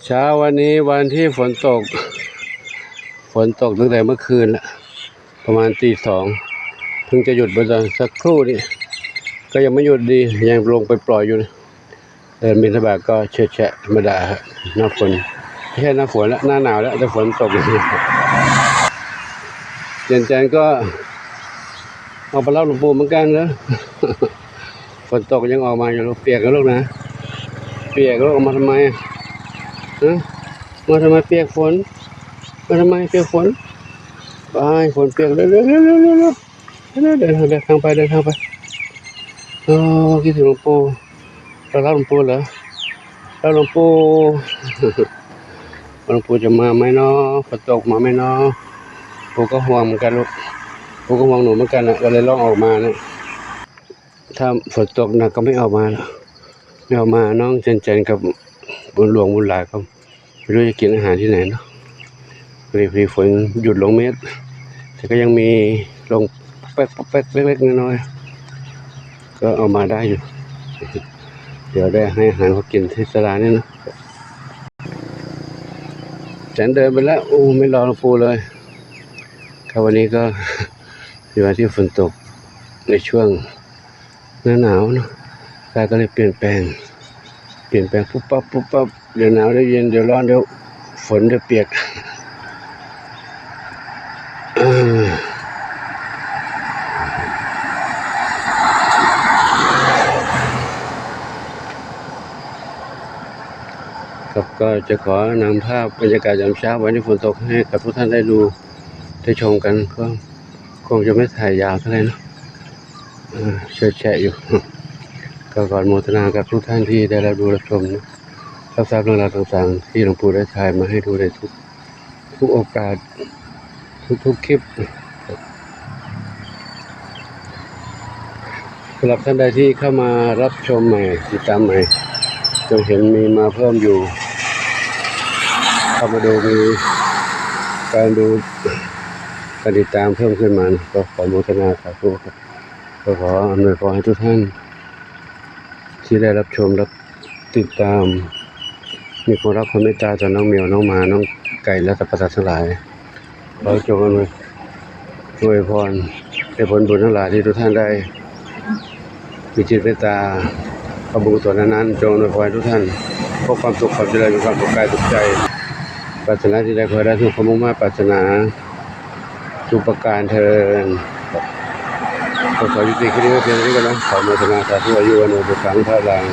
เช้าวันนี้วันที่ฝนตกตั้งแต่เมื่อคืนละประมาณตี 2เพิ่งจะหยุดไปสักครู่นี่ก็ยังไม่หยุดดียังลงไปปล่อยอยู่นะเดินบิณฑบาตก็เฉะธรรมดาครับหน้าฝนไม่ใช่หน้าฝนแล้วหน้าหนาวแล้วแต่ฝนตกอย่างนี้เจนก็เอาไปเล่าหลวงปู่เหมือนกันแล้วฝนตกยังออกมาอยู่ลูกเปียกกันลูกนะเปียกแล้วออกมาทำไมมาทำไมเปียกฝนมาทำไมเปียกฝนไปฝนเปียกเร็วเดินทางไปโอ้คิดถึงหลวงปู่เราเล่าหลวงปู่เหรอเล่าหลวงปู่หลวงปู่จะมาไหมเนาะฝนตกมาไหมเนาะปู่ก็ห่วงเหมือนกันลูกปู่ก็ห่วงหนูเหมือนกันนะก็เลยร้องออกมาเนี่ยถ้าฝนตกหนักก็ไม่ออกมาแล้วไม่ออกมาน้องเจนกับบุญหลวงบุญหลายก็ไม่รู้จะกินอาหารที่ไหนเนาะพอดีฝนหยุดลงเม็ดแต่ก็ยังมีลงแป๊กเล็กๆน้อยๆก็เอามาได้อยู่เดี๋ยวได้ให้อาหารเขากินที่ศาลาเนี่ยนะฉันเดินไปแล้วไม่รอหลวงปู่เลยครับวันนี้ก็เป็นวันที่ฝนตกในช่วงหน้าหนาวเนาะอากาศก็เลยเปลี่ยนแปลงปุ๊บปั๊บเดี๋ยวหนาวเดี๋ยวเย็นเดี๋ยวร้อนเดี๋ยวฝนเดี๋ยวเปียกครับก็จะขอนำภาพบรรยากาศยามเช้าวันที่ฝนตกให้กับทุกท่านได้ดูได้ชมกันก็คงจะไม่ถ่ายยาวเท่าไหร่นะแฉะอยู่ก็ก่อนโมทนากับทุกท่านที่ได้รับดูรับชมนะรับทราบเรื่องราวต่างๆที่หลวงปู่ได้ถ่ายมาให้ดูในทุกโอกาสทุกคลิปสำหรับท่านใดที่เข้ามารับชมใหม่ติดตามใหม่จะเห็นมีมาเพิ่มอยู่เข้ามาดูมีการดูการติดตามเพิ่มขึ้นมาก็ขอโมทนาสาธุก็ขออำนวยพรให้ทุกท่านที่ได้รับชมรับติดตามมีความรักความเมตตาต่อน้องเหมียวน้องหมาน้องไก่และสัตว์ประสาททั้งหลายขอจงอำนวยพรให้ผลบุญทั้งหลายที่ทุกท่านได้มีจิตเมตตาขบุญส่วนนั้นจงอำนวยพรทุกท่านพบความสุขความเจริญมีความสุขกายสุขใจปรารถนาที่ใดขอได้ทุกความมุ่งมั่นปรารถนาทุกประการเทินขอยุติคดีไว้เพียงเท่านี้ก่อนนะขอโมทนาสาธุอายุวันโอสุขังพลัง